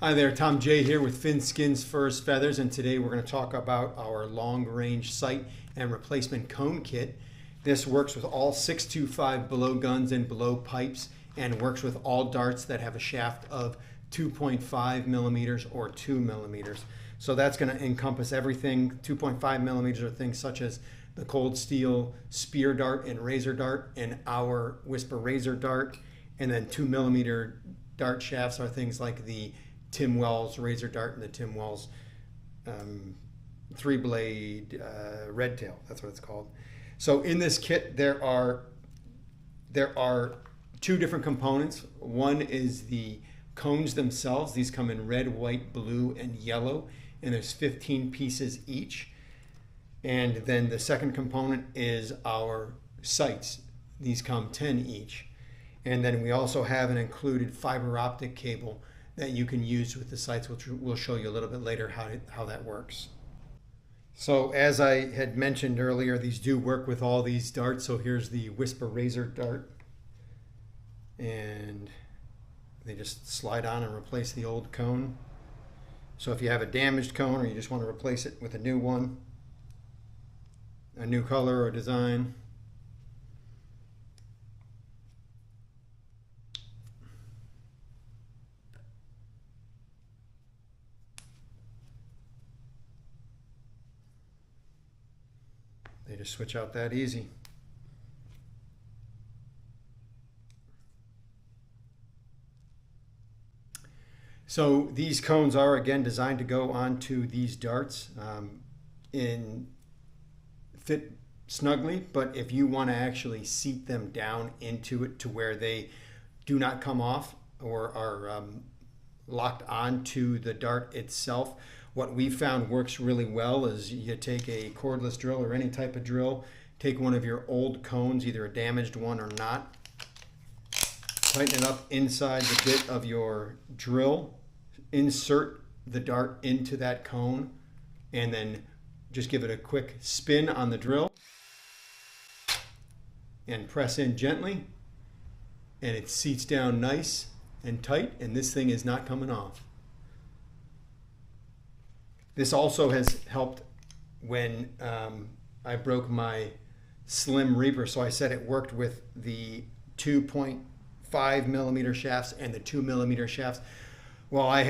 Hi there, Tom J here with Fin Skins Furs Feathers, and today we're going to talk about our long range sight and replacement cone kit. This works with all 625 blowguns and blow pipes and works with all darts that have a shaft of 2.5 millimeters or 2 millimeters. So that's going to encompass everything. 2.5 millimeters are things such as the cold steel spear dart and razor dart and our whisper razor dart, and then 2 millimeter dart shafts are things like the Tim Wells razor dart and the Tim Wells 3-blade red tail. That's what it's called. So in this kit there are two different components. One is the cones themselves. These come in red, white, blue, and yellow, and there's 15 pieces each. And then the second component is our sights. These come 10 each. And then we also have an included fiber optic cable that you can use with the sights, which we'll show you a little bit later how that works. So as I had mentioned earlier, these do work with all these darts. So here's the whisper razor dart, and they just slide on and replace the old cone. So if you have a damaged cone or you just want to replace it with a new one, a new color or design, they just switch out that easy. So these cones are again designed to go onto these darts in fit snugly, but if you want to actually seat them down into it to where they do not come off or are locked onto the dart itself, what we found works really well is you take a cordless drill or any type of drill, take one of your old cones, either a damaged one or not, tighten it up inside the bit of your drill, insert the dart into that cone, and then just give it a quick spin on the drill and press in gently, and it seats down nice and tight, and this thing is not coming off. This also has helped when I broke my Slim Reaper. So I said it worked with the 2.5 millimeter shafts and the 2 millimeter shafts. Well, I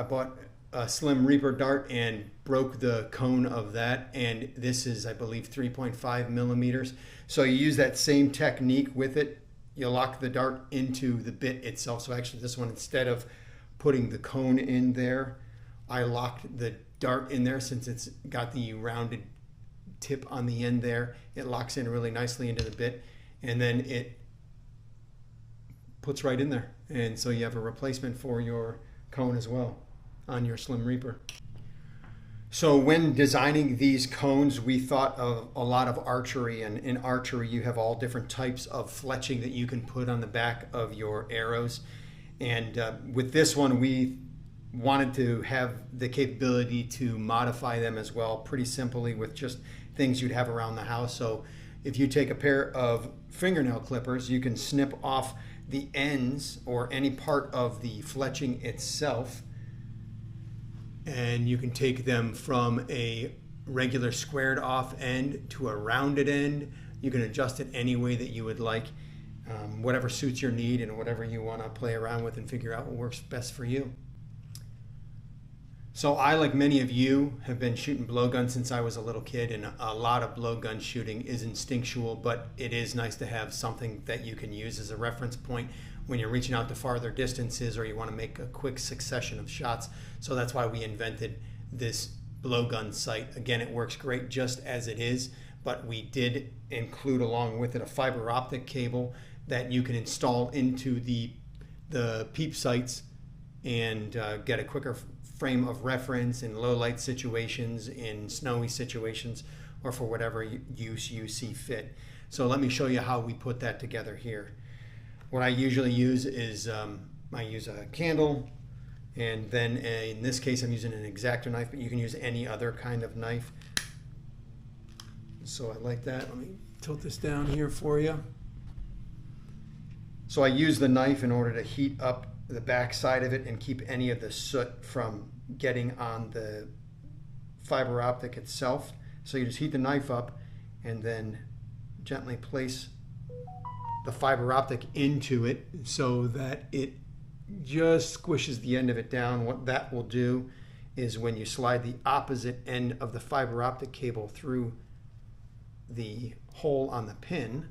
bought a Slim Reaper dart and broke the cone of that, and this is, I believe, 3.5 millimeters. So you use that same technique with it. You lock the dart into the bit itself. So actually this one, instead of putting the cone in there, I locked the dart in there. Since it's got the rounded tip on the end there, it locks in really nicely into the bit, and then it puts right in there. And so you have a replacement for your cone as well on your Slim Reaper. So when designing these cones, we thought of a lot of archery, and in archery you have all different types of fletching that you can put on the back of your arrows. And with this one, we wanted to have the capability to modify them as well, pretty simply with just things you'd have around the house. So if you take a pair of fingernail clippers, you can snip off the ends or any part of the fletching itself, and you can take them from a regular squared off end to a rounded end. You can adjust it any way that you would like, whatever suits your need and whatever you want to play around with and figure out what works best for you. So I, like many of you, have been shooting blowguns since I was a little kid, and a lot of blowgun shooting is instinctual, but it is nice to have something that you can use as a reference point when you're reaching out to farther distances or you want to make a quick succession of shots. So that's why we invented this blowgun sight. Again, it works great just as it is, but we did include along with it a fiber optic cable that you can install into the peep sights and get a quicker frame of reference in low light situations, in snowy situations, or for whatever use you see fit. So let me show you how we put that together here. What I usually use is I use a candle, and then in this case I'm using an X-Acto knife, but you can use any other kind of knife. So I like that. Let me tilt this down here for you. So I use the knife in order to heat up the back side of it and keep any of the soot from getting on the fiber optic itself. So you just heat the knife up and then gently place the fiber optic into it so that it just squishes the end of it down. What that will do is when you slide the opposite end of the fiber optic cable through the hole on the pin,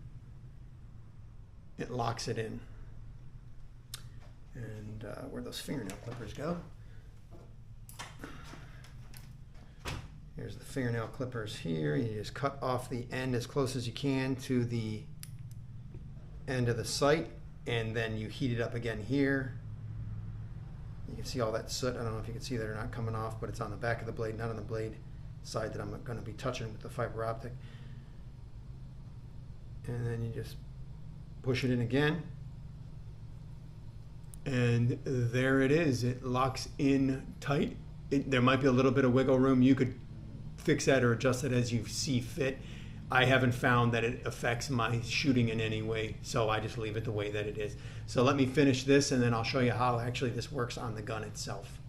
it locks it in. And where'd those fingernail clippers go? Here's the fingernail clippers here. You just cut off the end as close as you can to the end of the sight, and then you heat it up again here. You can see all that soot. I don't know if you can see that or not coming off, but it's on the back of the blade, not on the blade side that I'm going to be touching with the fiber optic. And then you just push it in again. And there it is. It locks in tight. There might be a little bit of wiggle room. You could fix that or adjust it as you see fit. I haven't found that it affects my shooting in any way, so I just leave it the way that it is. So let me finish this and then I'll show you how actually this works on the gun itself.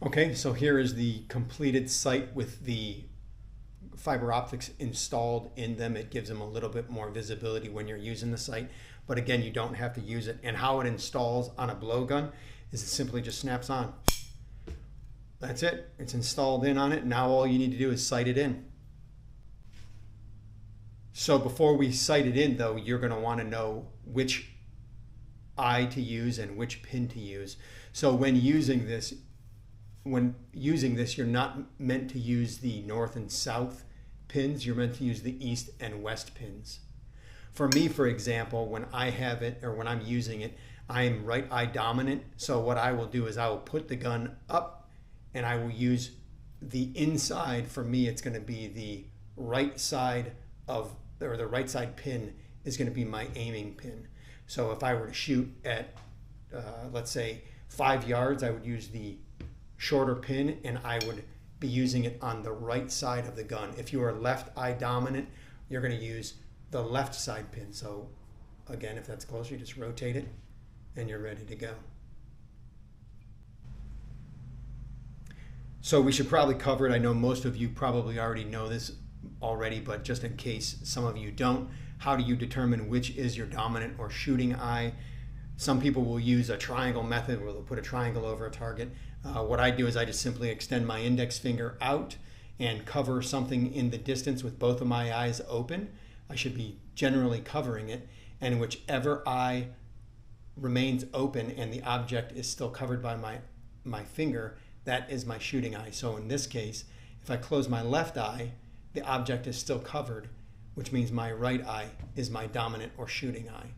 Okay, so here is the completed sight with the fiber optics installed in them. It gives them a little bit more visibility when you're using the sight, but again, you don't have to use it. And how it installs on a blowgun is it simply just snaps on. That's it. It's installed in on it. Now all you need to do is sight it in. So before we sight it in, though, you're going to want to know which eye to use and which pin to use. So when using this, you're not meant to use the north and south pins. You're meant to use the east and west pins. For me, for example, when I have it or when I'm using it, I am right eye dominant. So what I will do is I will put the gun up and I will use the inside. For me, it's going to be the right side of, or the right side pin is going to be my aiming pin. So if I were to shoot at, let's say 5 yards, I would use the shorter pin and I would be using it on the right side of the gun. If you are left eye dominant, you're going to use the left side pin. So again, if that's closer, you just rotate it and you're ready to go. So we should probably cover it. I know most of you probably already know this already, but just in case some of you don't, how do you determine which is your dominant or shooting eye? Some people will use a triangle method where they'll put a triangle over a target. What I do is I just simply extend my index finger out and cover something in the distance with both of my eyes open. I should be generally covering it, and whichever eye remains open and the object is still covered by my finger, that is my shooting eye. So in this case, if I close my left eye, the object is still covered, which means my right eye is my dominant or shooting eye.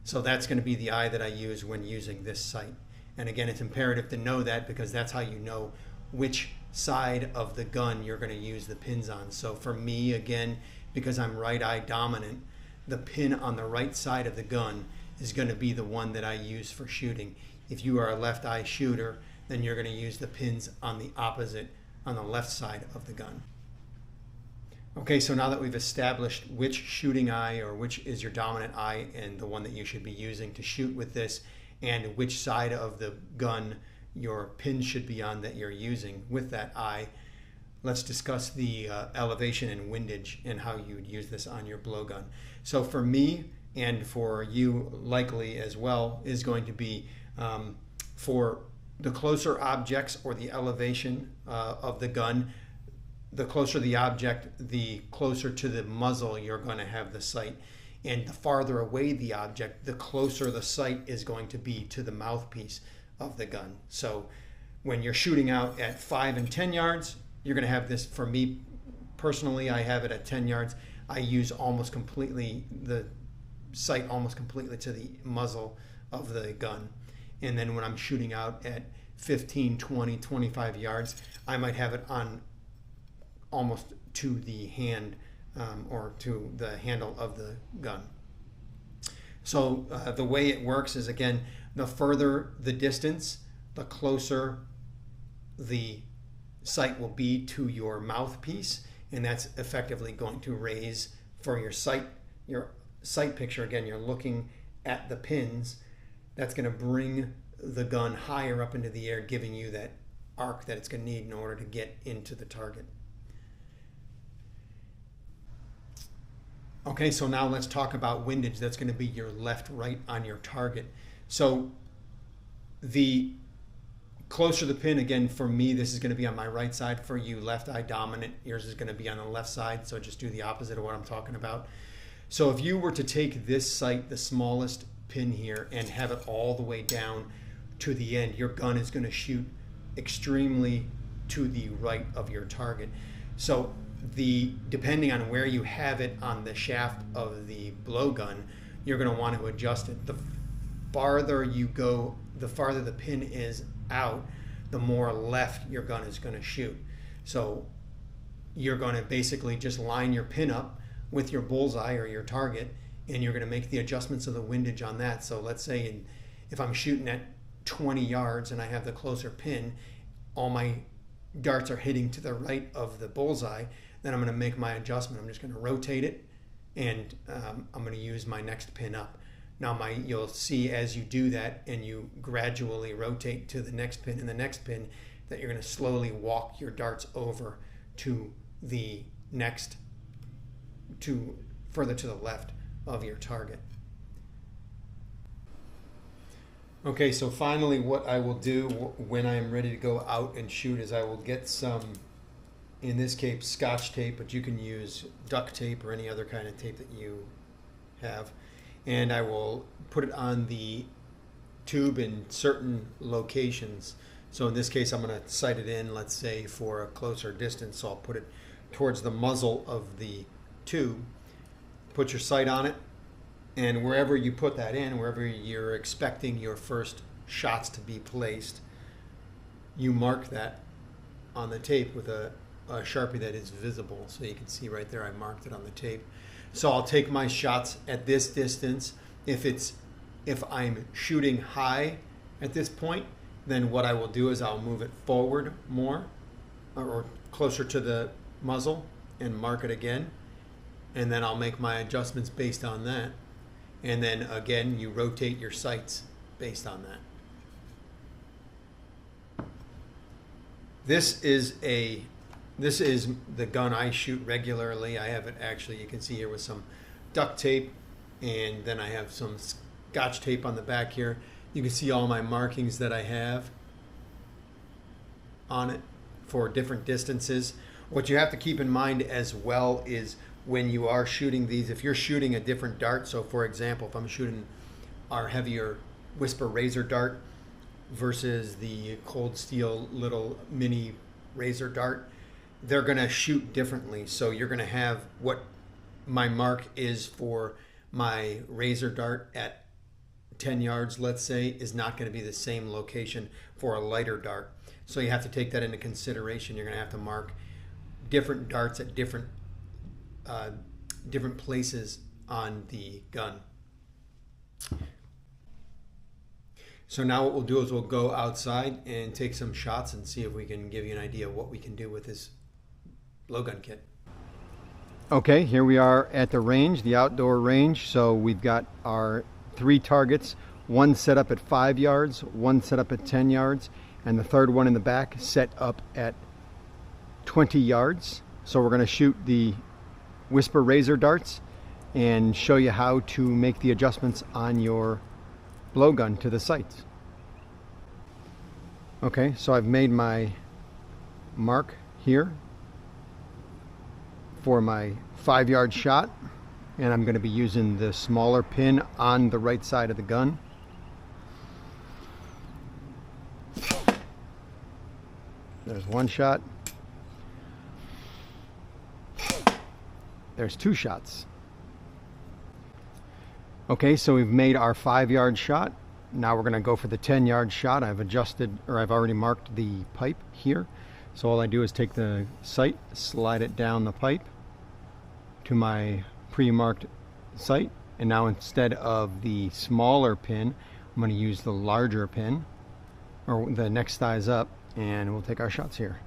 So that's going to be the eye that I use when using this sight. And again, it's imperative to know that because that's how you know which side of the gun you're going to use the pins on. So for me, again, because I'm right eye dominant, the pin on the right side of the gun is going to be the one that I use for shooting. If you are a left eye shooter, then you're going to use the pins on the opposite, on the left side of the gun. Okay, so now that we've established which shooting eye or which is your dominant eye and the one that you should be using to shoot with this, and which side of the gun your pin should be on that you're using with that eye, let's discuss the elevation and windage and how you would use this on your blowgun. So for me, and for you likely as well, is going to be for the closer objects or the elevation of the gun. The closer the object, the closer to the muzzle you're going to have the sight. And the farther away the object, the closer the sight is going to be to the mouthpiece of the gun. So when you're shooting out at 5 and 10 yards, you're going to have this. For me personally, I have it at 10 yards. I use almost completely the sight almost completely to the muzzle of the gun. And then when I'm shooting out at 15, 20, 25 yards, I might have it on almost to the hand or to the handle of the gun. So the way it works is, again, the further the distance, the closer the sight will be to your mouthpiece, and that's effectively going to raise for your sight picture. Again, you're looking at the pins. That's going to bring the gun higher up into the air, giving you that arc that it's going to need in order to get into the target. Okay, so now let's talk about windage. That's going to be your left-right on your target. So the closer the pin, again, for me, this is going to be on my right side. For you, left eye dominant, yours is going to be on the left side. So just do the opposite of what I'm talking about. So if you were to take this sight, the smallest pin here, and have it all the way down to the end, your gun is going to shoot extremely to the right of your target. So depending on where you have it on the shaft of the blowgun, you're going to want to adjust it. The farther you go, the farther the pin is out, the more left your gun is going to shoot. So you're going to basically just line your pin up with your bullseye or your target, and you're going to make the adjustments of the windage on that. So let's say if I'm shooting at 20 yards and I have the closer pin, all my darts are hitting to the right of the bullseye, then I'm going to make my adjustment. I'm just going to rotate it, and I'm going to use my next pin up. Now you'll see as you do that and you gradually rotate to the next pin and the next pin, that you're going to slowly walk your darts over to the next, further to the left of your target. Okay, so finally what I will do when I am ready to go out and shoot is I will get some, in this case, Scotch tape, but you can use duct tape or any other kind of tape that you have. And I will put it on the tube in certain locations. So in this case, I'm going to sight it in, let's say, for a closer distance. So I'll put it towards the muzzle of the tube. Put your sight on it, and wherever you put that in, wherever you're expecting your first shots to be placed, you mark that on the tape with a Sharpie that is visible. So you can see right there I marked it on the tape. So I'll take my shots at this distance. If I'm shooting high at this point, then what I will do is I'll move it forward more or closer to the muzzle and mark it again. And then I'll make my adjustments based on that. And then again, you rotate your sights based on that. This is the gun I shoot regularly. I have it actually, you can see here, with some duct tape, and then I have some Scotch tape on the back here. You can see all my markings that I have on it for different distances. What you have to keep in mind as well is when you are shooting these, if you're shooting a different dart, so for example, if I'm shooting our heavier Whisper Razor dart versus the Cold Steel little mini Razor dart, they're going to shoot differently. So you're going to have what my mark is for my Razor dart at 10 yards, let's say, is not going to be the same location for a lighter dart. So you have to take that into consideration. You're going to have to mark different darts at different places on the gun. So now what we'll do is we'll go outside and take some shots and see if we can give you an idea of what we can do with this blowgun kit. Okay, here we are at the range, the outdoor range. So we've got our 3 targets, one set up at 5 yards, one set up at 10 yards, and the third one in the back set up at 20 yards. So we're going to shoot the Whisper Razor darts and show you how to make the adjustments on your blowgun to the sights. Okay, so I've made my mark here for my 5-yard shot, and I'm going to be using the smaller pin on the right side of the gun. There's one shot. There's 2 shots. Okay, so we've made our 5-yard shot. Now we're going to go for the 10-yard shot. I've already marked the pipe here. So all I do is take the sight, slide it down the pipe to my pre-marked sight, and now instead of the smaller pin, I'm going to use the larger pin, or the next size up, and we'll take our shots here.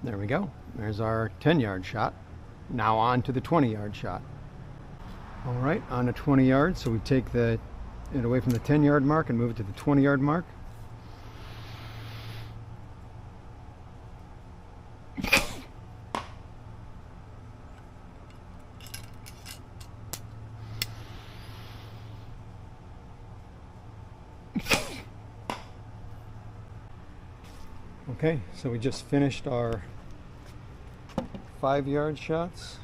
There we go. There's our 10-yard shot. Now on to the 20-yard shot. All right, on to 20 yards. So we take it away from the 10-yard mark and move it to the 20-yard mark. Okay, so we just finished our 5-yard shots,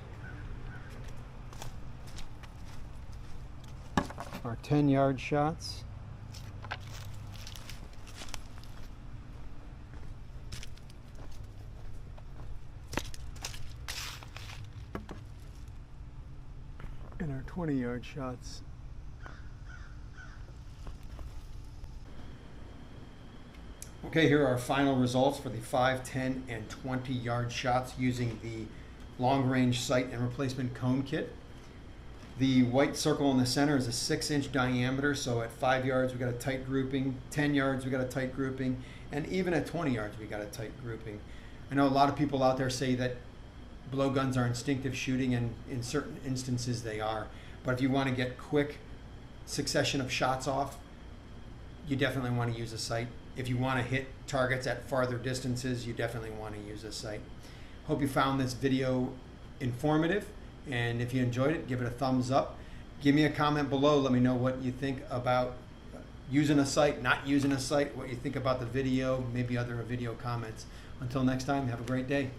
our 10-yard shots, and our 20-yard shots. Okay, here are our final results for the 5, 10, and 20-yard shots using the long-range sight and replacement cone kit. The white circle in the center is a 6-inch diameter, so at 5 yards we got a tight grouping, 10 yards we got a tight grouping, and even at 20 yards we got a tight grouping. I know a lot of people out there say that blowguns are instinctive shooting, and in certain instances they are. But if you want to get quick succession of shots off, you definitely want to use a sight. If you want to hit targets at farther distances, you definitely want to use a sight. Hope you found this video informative, and if you enjoyed it, give it a thumbs up. Give me a comment below. Let me know what you think about using a sight, not using a sight, what you think about the video, maybe other video comments. Until next time, have a great day.